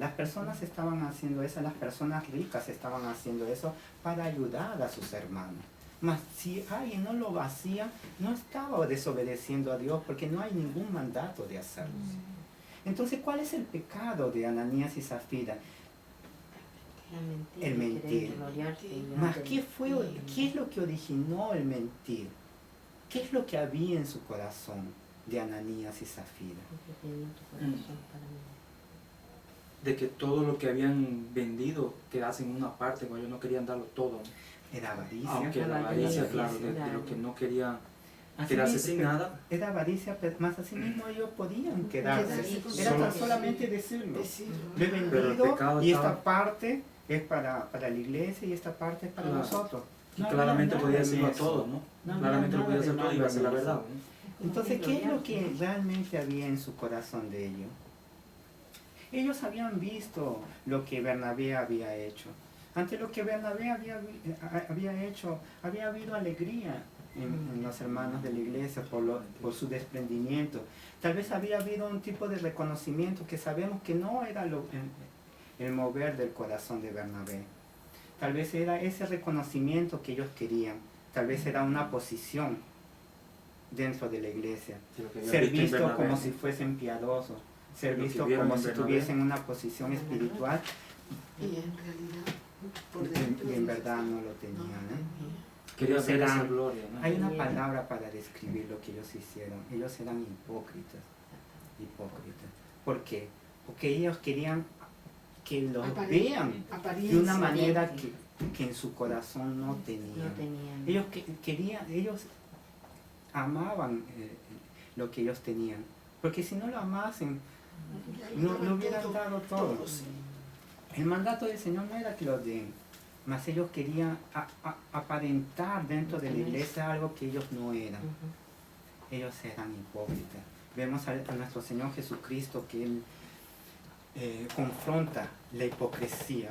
Las personas estaban haciendo eso, las personas ricas estaban haciendo eso para ayudar a sus hermanos. Mas si alguien no lo hacía, no estaba desobedeciendo a Dios porque no hay ningún mandato de hacerlo. Entonces, ¿cuál es el pecado de Ananías y Zafira? El mentir. Mas ¿qué es lo que originó el mentir? ¿Qué es lo que había en su corazón de Ananías y Zafira? De que todo lo que habían vendido quedase en una parte, cuando ellos no querían darlo todo. Era avaricia. Aunque la avaricia, claro, de lo que no querían quedarse sin nada. Era avaricia, pero más así mismo ellos podían quedarse. Era tan solamente decirlo. Lo he vendido y esta parte es para la iglesia y esta parte es para nosotros. Y claramente podía decirlo a todos, ¿no? Claramente lo podía hacer todo y iba a ser la verdad. Entonces, ¿qué es lo que realmente había en su corazón de ellos? Ellos habían visto lo que Bernabé había hecho. Ante lo que Bernabé había hecho, había habido alegría en los hermanos de la iglesia por su desprendimiento. Tal vez había habido un tipo de reconocimiento que sabemos que no era el mover del corazón de Bernabé. Tal vez era ese reconocimiento que ellos querían. Tal vez era una posición dentro de la iglesia. Ser visto como si fuesen piadosos. Ser visto como si tuviesen una posición espiritual. Y en verdad no lo tenían. Quería ver esa gloria, ¿no? Hay una palabra para describir lo que ellos hicieron. Ellos eran hipócritas. ¿Por qué? Porque ellos querían que los vean de una manera que en su corazón no tenían. Ellos ellos amaban lo que ellos tenían. Porque si no lo amasen, no hubieran dado todo. El mandato del Señor no era que lo den, mas ellos querían aparentar dentro de la iglesia algo que ellos no eran. Ellos eran hipócritas. Vemos a nuestro Señor Jesucristo que Él confronta la hipocresía.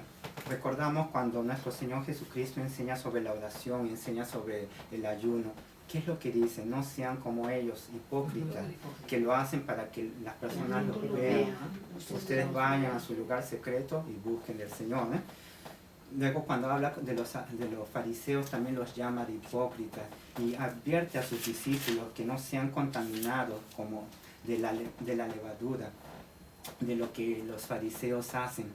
Recordamos cuando nuestro Señor Jesucristo enseña sobre la oración, enseña sobre el ayuno. ¿Qué es lo que dice? No sean como ellos, hipócritas, que lo hacen para que las personas lo vean. Ustedes vayan a su lugar secreto y busquen del Señor. Luego cuando habla de los fariseos también los llama de hipócritas y advierte a sus discípulos que no sean contaminados como de la levadura, de lo que los fariseos hacen.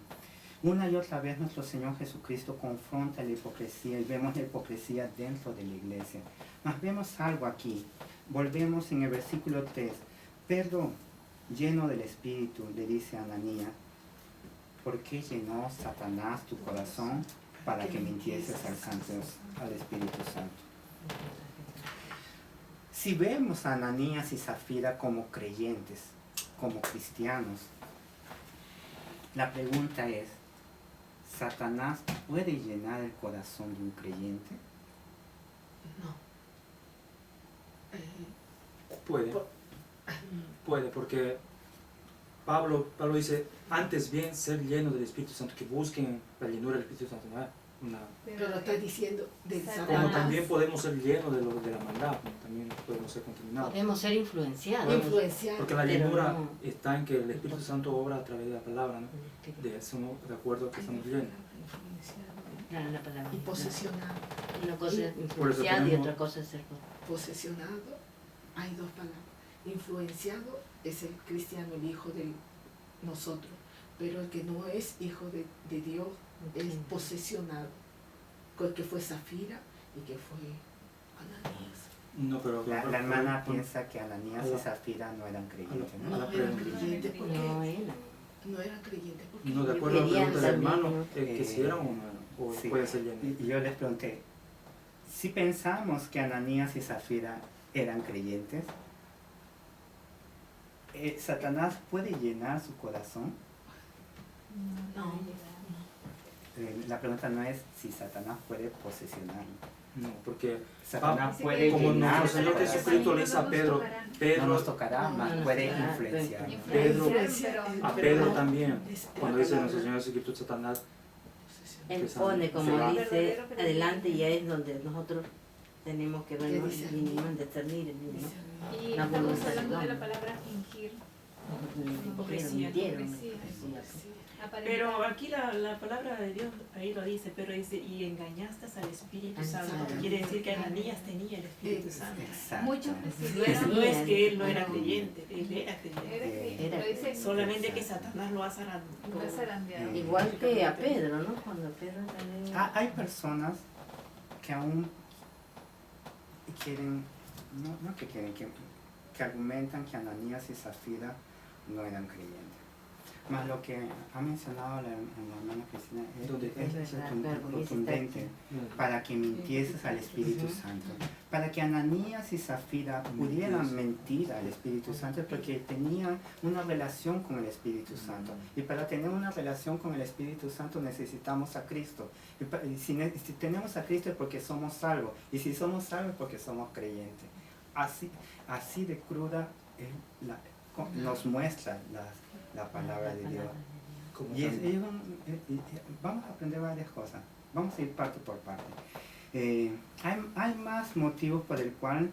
Una y otra vez nuestro Señor Jesucristo confronta la hipocresía y vemos la hipocresía dentro de la iglesia. Mas vemos algo aquí. Volvemos en el versículo 3. Pedro, lleno del Espíritu, le dice a Ananías, ¿por qué llenó Satanás tu corazón para que mintieses al Espíritu Santo? Si vemos a Ananías y Zafira como creyentes, como cristianos, la pregunta es, ¿Satanás puede llenar el corazón de un creyente? No. Puede, porque Pablo dice, antes bien ser lleno del Espíritu Santo, que busquen la llenura del Espíritu Santo. Pero lo está diciendo de Satanás. Como también podemos ser llenos de la maldad, también podemos ser contaminados. Podemos ser influenciados. Porque la llenura está en que el Espíritu Santo obra a través de la palabra, ¿no? De acuerdo a que estamos llenos. Claro, la palabra. Y posesionado. Una cosa es influenciado y otra cosa es ser posesionado. Hay dos palabras. Influenciado es el cristiano, el hijo de nosotros. Pero el que no es hijo de Dios es posesionado. El que fue Zafira y que fue Ananías. No, pero la hermana piensa que Ananías y Zafira no eran creyentes. No eran creyentes porque no eran creyentes porque no, de acuerdo a la pregunta del hermano, que si eran o sí, puede ser lleno. Y yo les pregunté, si pensamos que Ananías y Zafira eran creyentes, ¿Satanás puede llenar su corazón? No. La pregunta no es si Satanás puede posesionarlo. No, porque Satanás puede como llenar nuestro Señor Jesucristo le dice a Pedro, no nos tocará, más puede influenciar. A Pedro también, cuando dice nuestro Señor Jesucristo, Satanás, Él pone, como dice, adelante, y es donde nosotros tenemos que ver, discernir, Y estamos hablando de la palabra fingir. Mintieron. Pero aquí la palabra de Dios ahí lo dice, pero dice, y engañaste al Espíritu Santo. Quiere decir que Ananías tenía el Espíritu Santo. Exacto. Muchos No es que él no era creyente, él era creyente. Lo dice Solamente que Satanás lo ha zarandeado. Igual que a Pedro, ¿no? Cuando Pedro también... Hay personas que aún quieren, no que quieren, que argumentan que Ananías y Zafira no eran creyentes. Más lo que ha mencionado la hermana Cristina es contundente para que mintieses al Espíritu Santo. Para que Ananías y Zafira pudieran mentir al Espíritu Santo porque tenían una relación con el Espíritu Santo. Y para tener una relación con el Espíritu Santo necesitamos a Cristo. Y si tenemos a Cristo es porque somos salvos. Y si somos salvos es porque somos creyentes. Así de cruda nos muestra la palabra de Dios. Vamos a aprender varias cosas. Vamos a ir parte por parte. Hay más motivos por el cual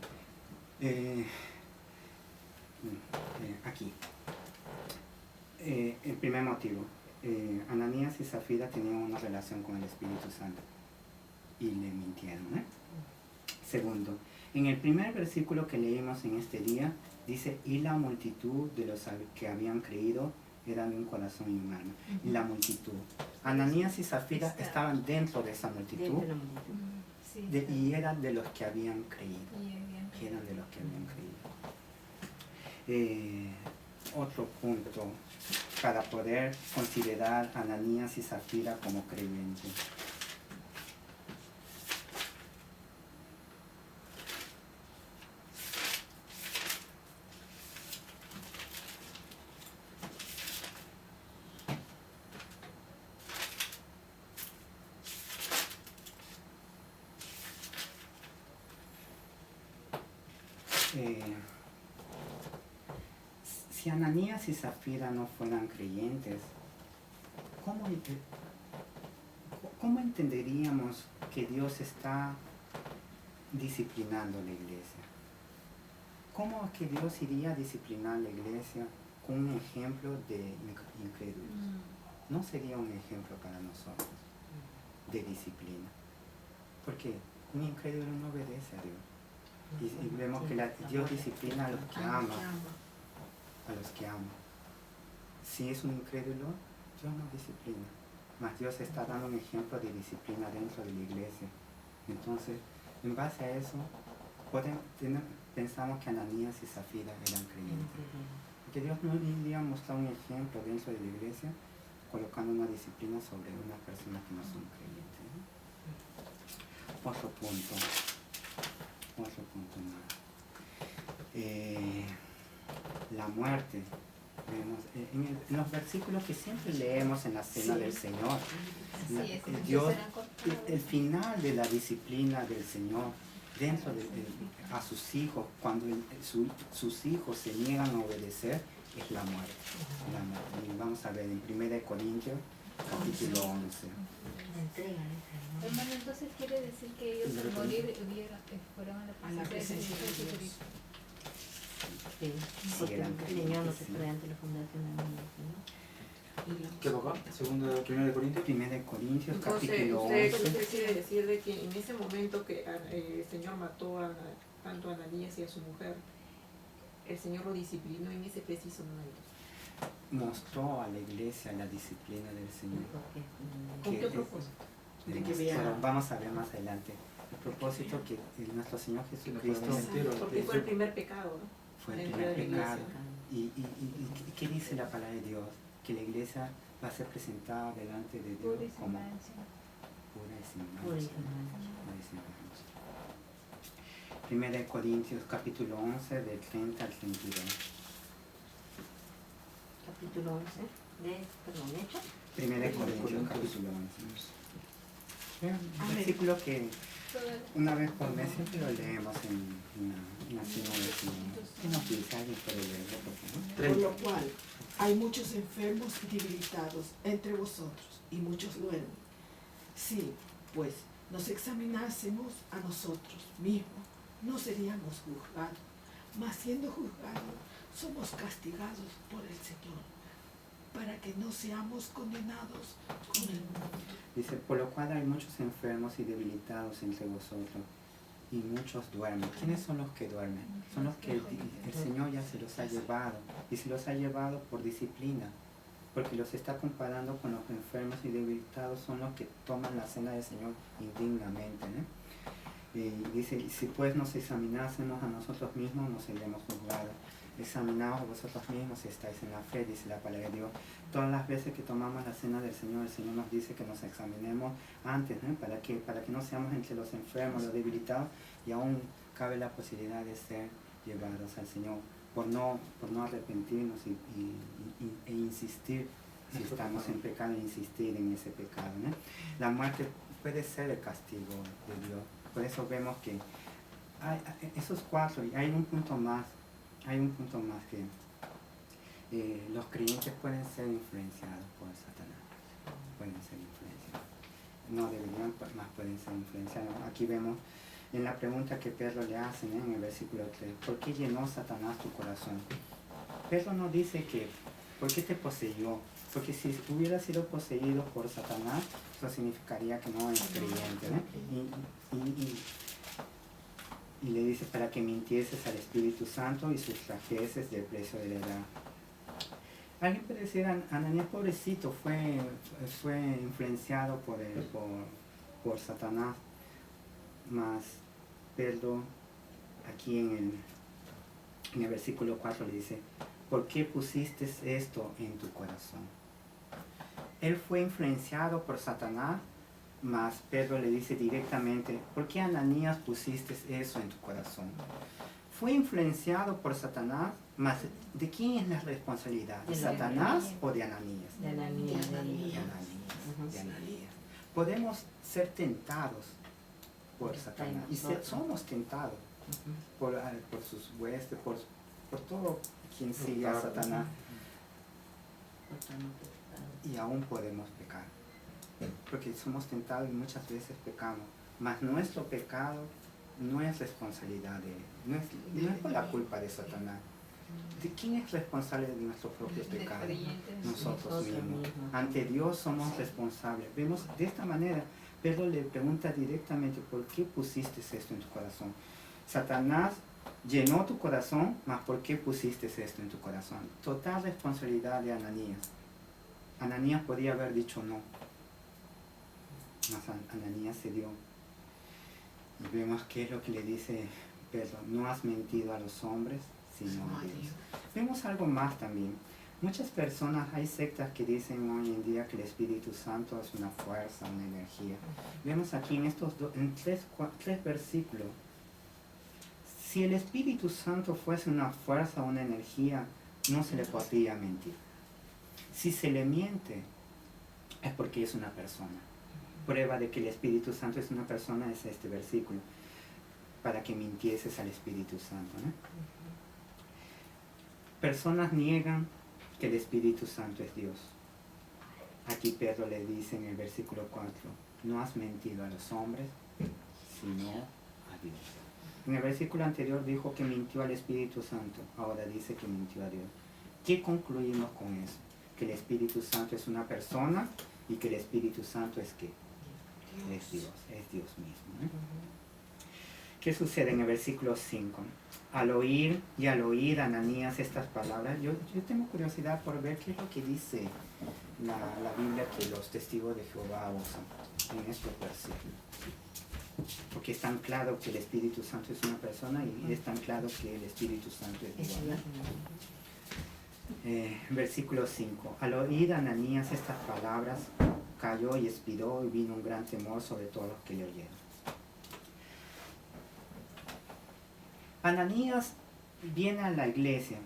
aquí. El primer motivo. Ananías y Zafira tenían una relación con el Espíritu Santo y le mintieron. Segundo, en el primer versículo que leímos en este día, dice, y la multitud de los que habían creído eran de un corazón y un alma. Y la multitud. Ananías y Zafira estaban dentro de esa multitud y eran de los que habían creído. Eran de los que habían creído. Otro punto para poder considerar a Ananías y Zafira como creyentes. Si Ananías y Zafira no fueran creyentes, ¿cómo entenderíamos que Dios está disciplinando la iglesia? ¿Cómo es que Dios iría a disciplinar la iglesia con un ejemplo de incrédulos? No sería un ejemplo para nosotros de disciplina, porque un incrédulo no obedece a Dios. Y vemos que Dios disciplina a los que ama. A los que ama. Si es un incrédulo, Dios no disciplina. Mas Dios está dando un ejemplo de disciplina dentro de la iglesia. Entonces, en base a eso, pensamos que Ananías y Zafira eran creyentes. Porque Dios no iría a mostrar un ejemplo dentro de la iglesia colocando una disciplina sobre una persona que no son creyentes. Otro punto más. La muerte. Vemos, en los versículos que siempre leemos en la cena del Señor, Dios, el final de la disciplina del Señor dentro a sus hijos, cuando sus hijos se niegan a obedecer, es la muerte. Y vamos a ver en 1 Corintios capítulo 11. Hermano, entonces quiere decir que ellos al morir fueron a la presencia de Jesucristo. Sí, porque el Señor no se fue ante la fundación del mundo. ¿Qué papá? Segunda, 1 Corintios. 1 Corintios Entonces, capítulo usted 11. quiere decir de que en ese momento que el Señor mató tanto a Ananías y a su mujer, el Señor lo disciplinó en ese preciso momento. Mostró a la iglesia la disciplina del Señor. ¿Con qué propósito? Vamos a ver más adelante. El propósito que nuestro Señor Jesucristo Porque fue el primer pecado, ¿no? fue el primer pecado. ¿Y qué dice la palabra de Dios? Que la iglesia va a ser presentada delante de Dios como pura y sin mancha. 1 Corintios capítulo 11 del 30 al 32. Capítulo 11 de, Hechos. 1 Corintios capítulo 11. Un versículo que una vez por mes siempre lo leemos en la cena del Señor. ¿Qué nos dice? ¿Alguien puede leerlo, por favor? Por lo cual, hay muchos enfermos y debilitados entre vosotros, y muchos duermen. Sí, pues, nos examinásemos a nosotros mismos, no seríamos juzgados, mas siendo juzgados, somos castigados por el Señor para que no seamos condenados con el mundo. Dice, por lo cual hay muchos enfermos y debilitados entre vosotros, y muchos duermen. ¿Quiénes son los que duermen? Son los que el Señor ya se los ha llevado, y se los ha llevado por disciplina, porque los está comparando con los enfermos y debilitados, son los que toman la cena del Señor indignamente, ¿no? Y dice, si pues nos examinásemos a nosotros mismos, nos seríamos juzgados. Examinaos vosotros mismos si estáis en la fe, dice la palabra de Dios. Todas las veces que tomamos la cena del Señor, el Señor nos dice que nos examinemos antes, ¿no? Para que no seamos entre los enfermos, los debilitados, y aún cabe la posibilidad de ser llevados al Señor por no arrepentirnos e insistir, si estamos en pecado, insistir en ese pecado, ¿no? La muerte puede ser el castigo de Dios. Por eso vemos que hay esos cuatro, y hay un punto más que los creyentes pueden ser influenciados por Satanás, pueden ser influenciados, no deberían, más pueden ser influenciados. Aquí vemos en la pregunta que Pedro le hace, ¿no? En el versículo 3, ¿por qué llenó Satanás tu corazón? Pedro no dice que, ¿por qué te poseyó? Porque si hubiera sido poseído por Satanás, eso significaría que no es creyente, ¿no? Y le dice, para que mintieses al Espíritu Santo y sustrajeses del precio de la heredad. Alguien puede decir, Ananías, pobrecito, fue influenciado por Satanás, mas Pedro aquí en el versículo 4 le dice, ¿por qué pusiste esto en tu corazón? Él fue influenciado por Satanás, mas Pedro le dice directamente, ¿por qué Ananías pusiste eso en tu corazón? Fue influenciado por Satanás, mas ¿de quién es la responsabilidad? ¿De Satanás o de Ananías? De Ananías. De Ananías. Podemos ser tentados por Satanás, y somos tentados por sus huestes, por todo quien sigue a Satanás, y aún podemos pecar, porque somos tentados y muchas veces pecamos, mas nuestro pecado no es responsabilidad no es por la culpa de Satanás. ¿De quién es responsable de nuestro propio pecado? Nosotros mismos. Ante Dios somos responsables. Vemos de esta manera, Pedro le pregunta directamente, ¿por qué pusiste esto en tu corazón? Satanás llenó tu corazón, mas ¿por qué pusiste esto en tu corazón? Total responsabilidad de Ananías. Ananías podía haber dicho no, mas Ananías se dio. Y vemos qué es lo que le dice Pedro, no has mentido a los hombres, sino a Dios. Vemos algo más también. Muchas personas, hay sectas que dicen hoy en día que el Espíritu Santo es una fuerza, una energía. Vemos aquí en en tres versículos, si el Espíritu Santo fuese una fuerza o una energía, no se le podría mentir. Si se le miente, es porque es una persona. Prueba de que el Espíritu Santo es una persona es este versículo, para que mintieses al Espíritu Santo, ¿no? Personas niegan que el Espíritu Santo es Dios. Aquí Pedro le dice en el versículo 4, no has mentido a los hombres, sino a Dios. En el versículo anterior dijo que mintió al Espíritu Santo, ahora dice que mintió a Dios. ¿Qué concluimos con eso? Que el Espíritu Santo es una persona y que el Espíritu Santo es ¿qué? Es Dios mismo, ¿no? ¿Qué sucede en el versículo 5? Al oír Ananías estas palabras, yo tengo curiosidad por ver qué es lo que dice la Biblia que los testigos de Jehová usan en estos versículos. Porque es tan claro que el Espíritu Santo es una persona y es tan claro que el Espíritu Santo es Dios, ¿no? Versículo 5. Al oír Ananías estas palabras, cayó y expiró y vino un gran temor sobre todos los que le oyeron. Ananías viene a la iglesia,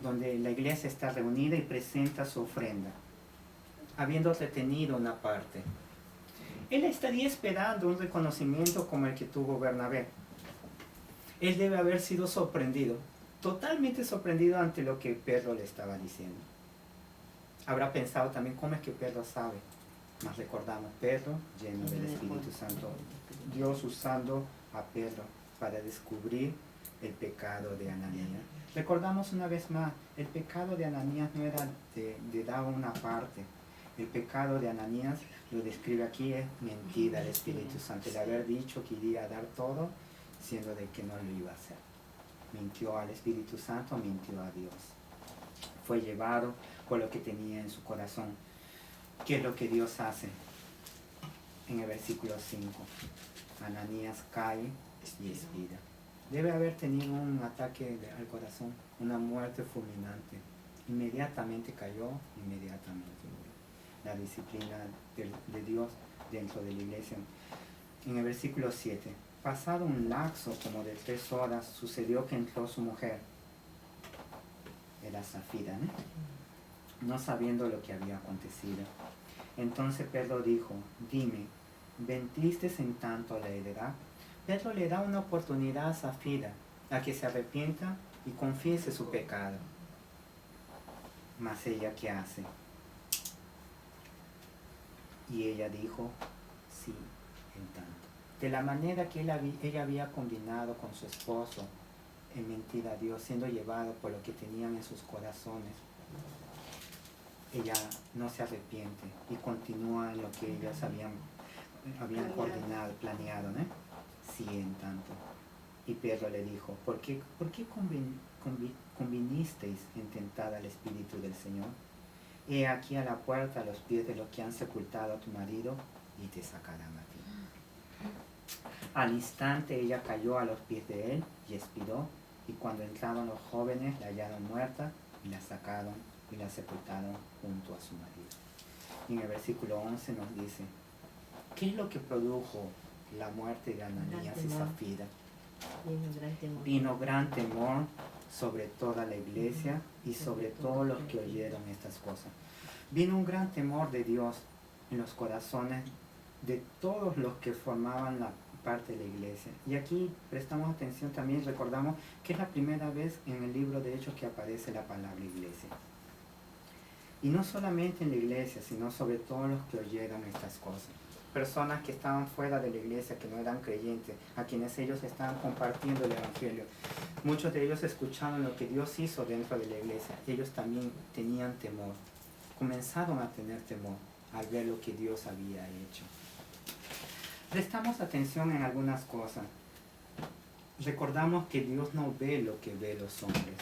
donde la iglesia está reunida y presenta su ofrenda, habiendo retenido una parte. Él estaría esperando un reconocimiento como el que tuvo Bernabé. Él debe haber sido sorprendido, totalmente sorprendido ante lo que Pedro le estaba diciendo. Habrá pensado también cómo es que Pedro sabe. Mas recordamos, Pedro lleno del Espíritu Santo, Dios usando a Pedro para descubrir el pecado de Ananías. Recordamos una vez más, el pecado de Ananías no era de dar una parte. El pecado de Ananías, lo describe aquí, es mentira al Espíritu Santo. El haber dicho que iría a dar todo, siendo de que no lo iba a hacer. Mintió al Espíritu Santo, mintió a Dios. Fue llevado por lo que tenía en su corazón. ¿Qué es lo que Dios hace? En el versículo 5. Ananías cae y expira. Debe haber tenido un ataque al corazón, una muerte fulminante. Inmediatamente cayó, inmediatamente murió. La disciplina de Dios dentro de la iglesia. En el versículo 7. Pasado un lapso como de 3 horas, sucedió que entró su mujer. Era Safira, no sabiendo lo que había acontecido. Entonces Pedro dijo, dime, ¿vendiste en tanto la heredad? Pedro le da una oportunidad a Safira, a que se arrepienta y confiese su pecado. Mas ella, ¿qué hace? Y ella dijo, sí, en tanto. De la manera que ella había combinado con su esposo en mentira a Dios, siendo llevado por lo que tenían en sus corazones, ella no se arrepiente y continúa en lo que ellas habían coordinado, planeado, ¿no? Sí, en tanto. Y Pedro le dijo, ¿por qué convinisteis en tentar al Espíritu del Señor? He aquí a la puerta a los pies de los que han sepultado a tu marido y te sacarán a ti. Al instante ella cayó a los pies de él y expiró, y cuando entraron los jóvenes la hallaron muerta y la sacaron y la sepultaron junto a su marido. Y en el versículo 11 nos dice, ¿qué es lo que produjo la muerte de Ananías y Safira? Vino gran temor sobre toda la iglesia y sobre todos los que oyeron estas cosas. Vino un gran temor de Dios en los corazones de todos los que formaban la parte de la iglesia. Y aquí prestamos atención también, recordamos que es la primera vez en el libro de Hechos que aparece la palabra iglesia. Y no solamente en la iglesia, sino sobre todos los que oyeron estas cosas. Personas que estaban fuera de la iglesia, que no eran creyentes, a quienes ellos estaban compartiendo el evangelio. Muchos de ellos escucharon lo que Dios hizo dentro de la iglesia. Ellos también tenían temor. Comenzaron a tener temor al ver lo que Dios había hecho. Prestamos atención en algunas cosas. Recordamos que Dios no ve lo que ven los hombres.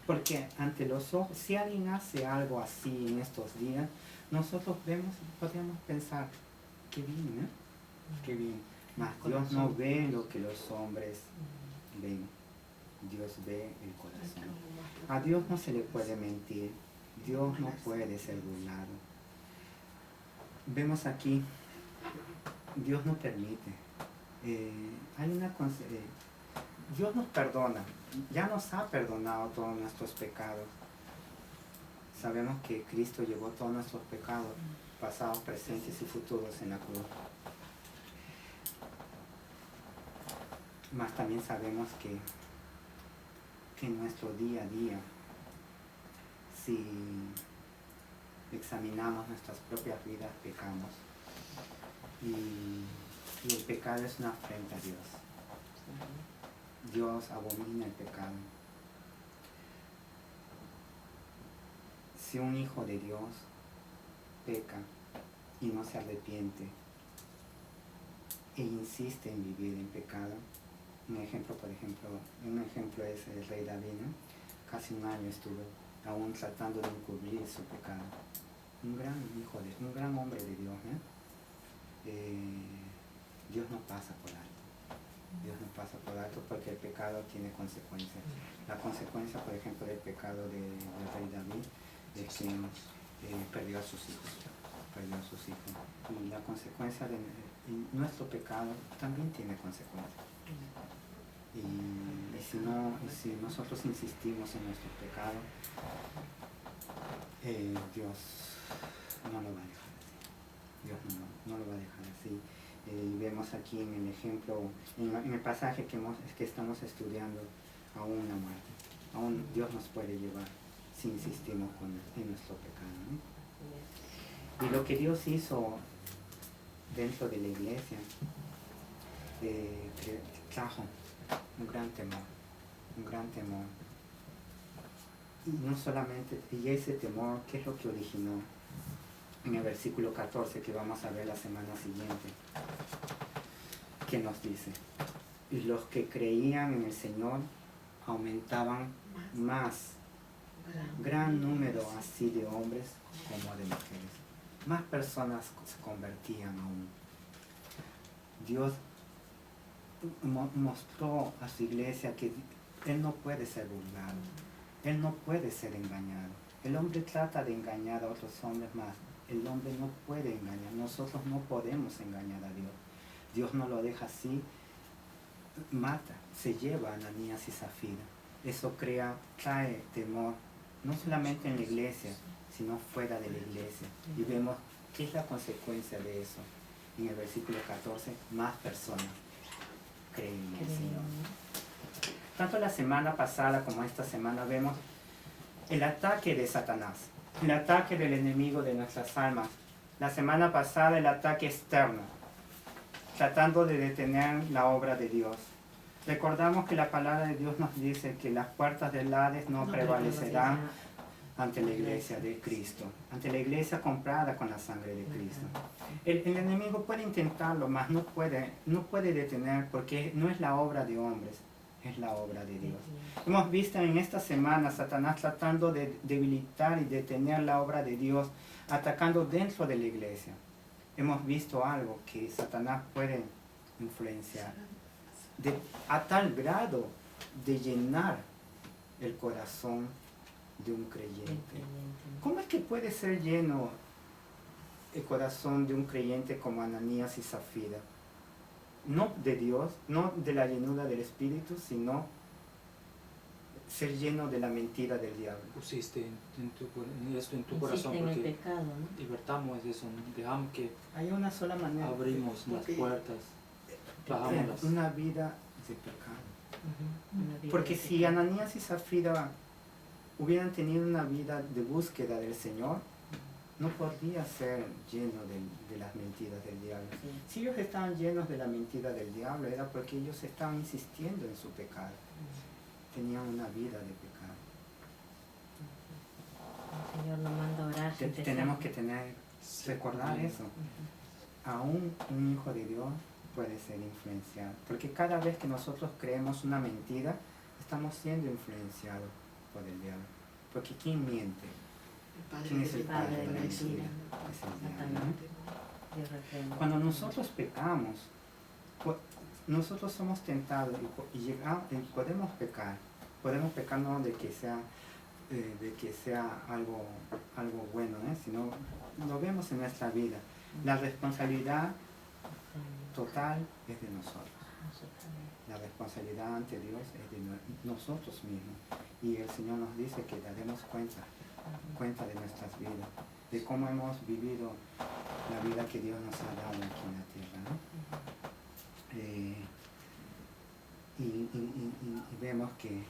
Porque ante los ojos, si alguien hace algo así en estos días, nosotros podríamos pensar, qué bien, ¿eh? Qué bien. Mas Dios no ve lo que los hombres ven. Dios ve el corazón. A Dios no se le puede mentir. Dios no puede ser burlado. Vemos aquí, Dios no permite. Dios nos perdona. Ya nos ha perdonado todos nuestros pecados. Sabemos que Cristo llevó todos nuestros pecados, pasados, presentes y futuros, en la cruz. Mas también sabemos que en nuestro día a día, si examinamos nuestras propias vidas, pecamos. Y el pecado es una afrenta a Dios. Dios abomina el pecado. Si un hijo de Dios peca y no se arrepiente e insiste en vivir en pecado, un ejemplo es el rey David, ¿no? Casi un año estuvo aún tratando de encubrir su pecado. Un gran hombre de Dios, ¿no? Dios no pasa por alto. Dios no pasa por alto porque el pecado tiene consecuencias. La consecuencia, por ejemplo, del pecado del rey David es que perdió a sus hijos. Y la consecuencia de nuestro pecado también tiene consecuencias. Y si nosotros insistimos en nuestro pecado, Dios no lo va a dejar así. Dios no lo va a dejar así. Vemos aquí en el ejemplo, en el pasaje que estamos estudiando, aún la muerte. Aún Dios nos puede llevar si insistimos en nuestro pecado, ¿no? Y lo que Dios hizo dentro de la iglesia trajo un gran temor. un gran temor. Y no solamente, y ese temor, ¿qué es lo que originó? En el versículo 14 que vamos a ver la semana siguiente, ¿qué nos dice? Y los que creían en el Señor aumentaban más, gran número así de hombres como de mujeres. Más personas se convertían aún. Dios mostró a su iglesia que Él no puede ser burlado, Él no puede ser engañado. El hombre trata de engañar a otros hombres más. El hombre no puede engañar. Nosotros no podemos engañar a Dios. Dios no lo deja así. Mata, se lleva a Ananías y Zafira. Eso trae temor, no solamente en la iglesia, sino fuera de la iglesia. Y vemos qué es la consecuencia de eso. En el versículo 14, más personas creen en el Señor. Tanto la semana pasada como esta semana vemos el ataque de Satanás, el ataque del enemigo de nuestras almas. La semana pasada el ataque externo, tratando de detener la obra de Dios. Recordamos que la palabra de Dios nos dice que las puertas del Hades no prevalecerán ante la iglesia de Cristo, ante la iglesia comprada con la sangre de Cristo. El enemigo puede intentarlo, mas no puede detener, porque no es la obra de hombres, es la obra de Dios. Hemos visto en esta semana Satanás tratando de debilitar y detener la obra de Dios, atacando dentro de la iglesia. Hemos visto algo que Satanás puede influenciar a tal grado de llenar el corazón de un creyente. ¿Cómo es que puede ser lleno el corazón de un creyente como Ananías y Zafira? No de Dios, no de la llenura del Espíritu, sino ser lleno de la mentira del diablo. Pusiste esto en tu corazón en el porque pecado, ¿no? libertamos eso, ¿no? Dejamos que Hay una sola manera. abrimos las puertas, bajamos una vida de pecado. Una vida Porque de si pecado. Ananías y Zafira hubieran tenido una vida de búsqueda del Señor, no podría ser lleno de las mentiras del diablo. Sí. Si ellos estaban llenos de la mentira del diablo, era porque ellos estaban insistiendo en su pecado. Tenían una vida de pecado. El Señor nos manda a orar. sin Tenemos que cesar. recordar eso. Aún un hijo de Dios puede ser influenciado. Porque cada vez que nosotros creemos una mentira, estamos siendo influenciados por el diablo. Porque ¿quién miente? ¿Quién es el padre de la mentira? Es el diablo. Dios reprenda. Cuando nosotros pecamos, nosotros somos tentados y podemos pecar. Podemos pecar no de que sea algo bueno, sino lo vemos en nuestra vida. La responsabilidad total es de nosotros. La responsabilidad ante Dios es de nosotros mismos. Y el Señor nos dice que daremos cuenta de nuestras vidas, de cómo hemos vivido la vida que Dios nos ha dado aquí en la tierra, ¿no? Y vemos que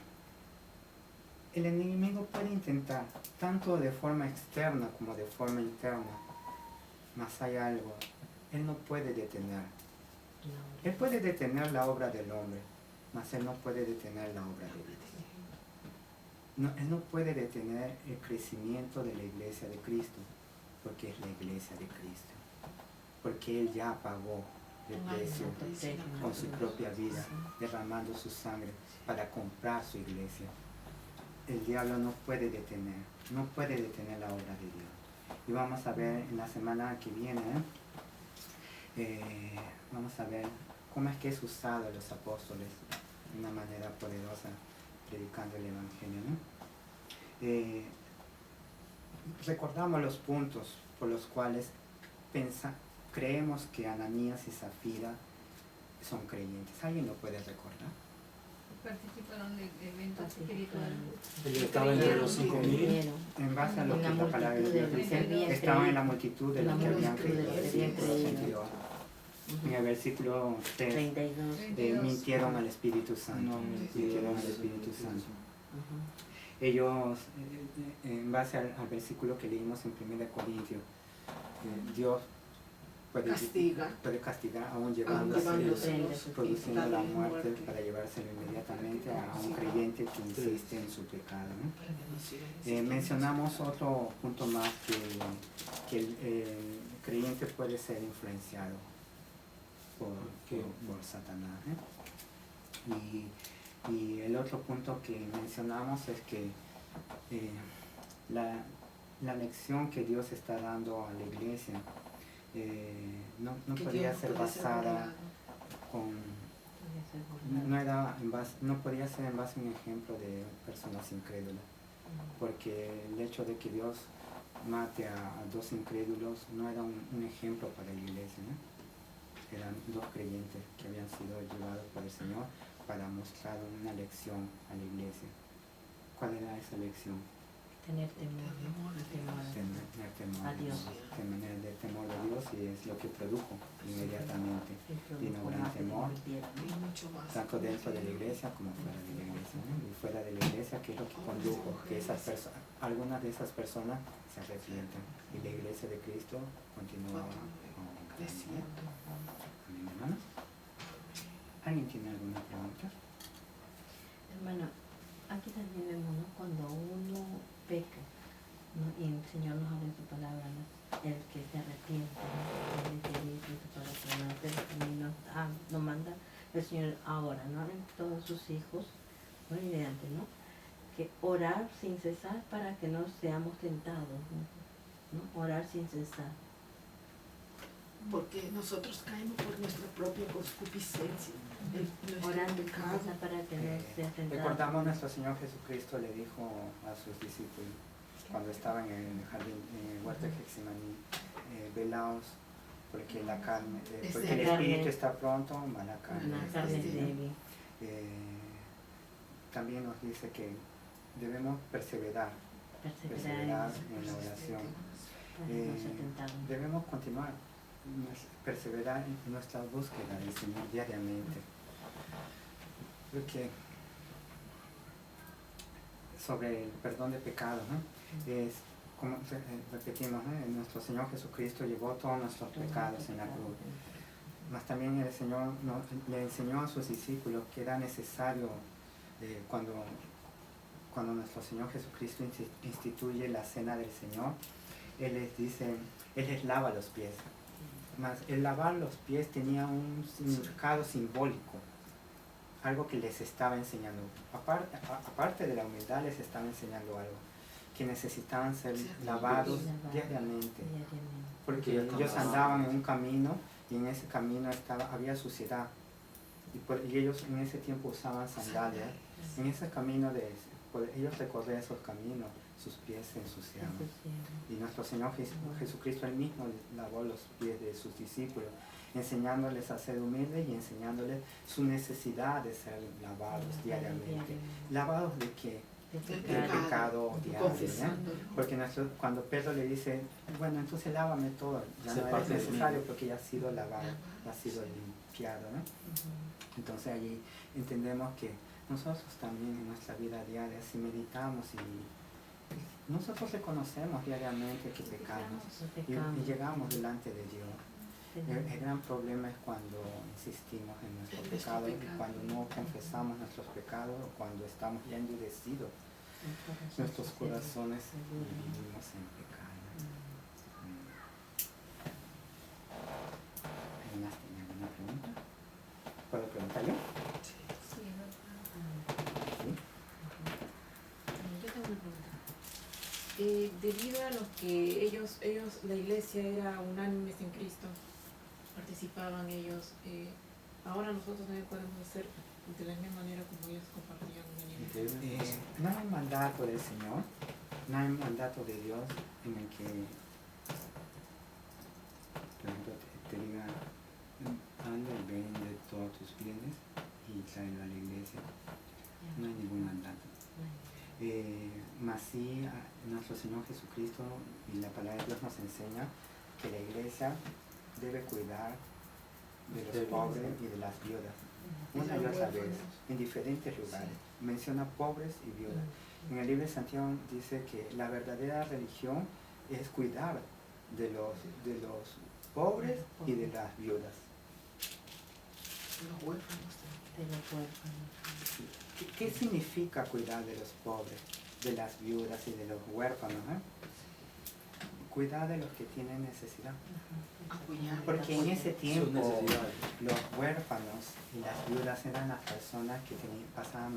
el enemigo puede intentar, tanto de forma externa como de forma interna, mas hay algo, él no puede detener. Él puede detener la obra del hombre, mas él no puede detener la obra de Dios. No, él no puede detener el crecimiento de la iglesia de Cristo, porque es la iglesia de Cristo. Porque Él ya pagó el precio con su propia vida, derramando su sangre para comprar su iglesia. El diablo no puede detener la obra de Dios. Y vamos a ver en la semana que viene, vamos a ver cómo es que es usado los apóstoles de una manera poderosa predicando el Evangelio, ¿no? Recordamos los puntos por los cuales creemos que Ananías y Zafira son creyentes. ¿Alguien lo puede recordar? Participaron de eventos espirituales. Ellos estaban entre los 5.000. En base a lo que la palabra de Dios dice, estaban en la multitud de los que habían creído. En el versículo 3, 32. mintieron al Espíritu Santo. No, Mintieron al Espíritu Santo. Ellos, en base al versículo que leímos en 1 Corintios, Dios puede castigar aún llevándoselos, produciendo la darle muerte para llevárselo inmediatamente a un creyente que insiste en su pecado, ¿no? Mencionamos otro punto más, que el creyente puede ser influenciado por Satanás, ¿eh? Y el otro punto que mencionamos es que la lección que Dios está dando a la iglesia no podía ser basada no podía ser en base a un ejemplo de personas incrédulas, porque el hecho de que Dios mate a dos incrédulos no era un ejemplo para la iglesia, ¿no? Eran dos creyentes que habían sido llevados por el Señor para mostrar una lección a la iglesia. ¿Cuál era esa lección? Tener temor, ¿no? Tener temor a Dios. Tener temor a Dios, y es lo que produjo inmediatamente. Vino gran temor, tanto dentro de la iglesia como fuera de la iglesia, ¿no? Y fuera de la iglesia, ¿qué es lo que condujo? Que algunas de esas personas se arrepientan, y la iglesia de Cristo continúa creciendo. Amén, hermanos. ¿Alguien tiene alguna pregunta? Hermano, aquí también vemos, ¿no? Cuando uno peca, ¿no? Y el Señor nos habla en su palabra, ¿no? El que se arrepiente, ¿no? El que dice para perdonar el camino, nos manda el Señor ahora, ¿no? En todos sus hijos, ¿no? Y mediante, ¿no? Que orar sin cesar para que no seamos tentados, ¿no? Orar sin cesar. Porque nosotros caemos por nuestra propia concupiscencia, Orando nuestro pecado. para que no sea tentado. Recordamos, nuestro Señor Jesucristo le dijo a sus discípulos cuando estaban en el jardín, en el huerto de Getsemaní, velaos, porque la carne, porque el espíritu está pronto, mas la carne es débil. También nos dice que debemos perseverar en la oración. Debemos continuar, perseverar en nuestra búsqueda del Señor diariamente. Porque sobre el perdón de pecados, ¿no? Es como repetimos, ¿no? Nuestro Señor Jesucristo llevó todos nuestros pecados en la cruz. Mas también el Señor le enseñó a sus discípulos que era necesario, cuando nuestro Señor Jesucristo instituye la cena del Señor, Él les dice, Él les lava los pies. Mas el lavar los pies tenía un significado simbólico, algo que les estaba enseñando. Aparte de la humildad, les estaba enseñando algo, que necesitaban ser lavados diariamente. Porque ellos andaban en un camino, y en ese camino había suciedad. Y ellos en ese tiempo usaban sandalias. En ese camino, ellos recorrían esos caminos, sus pies se ensuciaban. Y nuestro Señor Jesucristo Él mismo lavó los pies de sus discípulos, enseñándoles a ser humildes y enseñándoles su necesidad de ser lavados diariamente. ¿Lavados de qué? Del pecado diario, ¿eh? Porque cuando Pedro le dice, bueno, entonces lávame todo, ya no es necesario porque ya ha sido lavado, ha sido limpiado, ¿no? Entonces allí entendemos que nosotros también en nuestra vida diaria, si meditamos y nosotros reconocemos diariamente que pecamos y llegamos delante de Dios. El gran problema es cuando insistimos en nuestro pecado, y cuando no confesamos nuestros pecados, o cuando estamos ya endurecidos nuestros corazones y vivimos en pecado. ¿Alguien más tiene alguna pregunta? ¿Puedo preguntar yo? Sí, ¿Sí? Yo tengo una pregunta. Debido a lo que ellos, la iglesia era unánimes en Cristo, participaban ellos, ahora nosotros también podemos hacer de la misma manera como ellos compartían No hay mandato del Señor, no hay mandato de Dios en el que, por ejemplo, te diga, anda y vende todos tus bienes y tráelo a la iglesia. No hay ningún mandato. Mas sí, nuestro Señor Jesucristo y la palabra de Dios nos enseña que la iglesia debe cuidar de los pobres y de las viudas, una y otra vez, en diferentes lugares. Menciona pobres y viudas. En el libro de Santiago dice que la verdadera religión es cuidar de los pobres y de las viudas. Los huérfanos también. De los huérfanos. ¿Qué significa cuidar de los pobres, de las viudas y de los huérfanos? Cuidar de los que tienen necesidad. Apoyar. Porque en ese Sus tiempo necesidades. los huérfanos y las viudas eran las personas que pasaban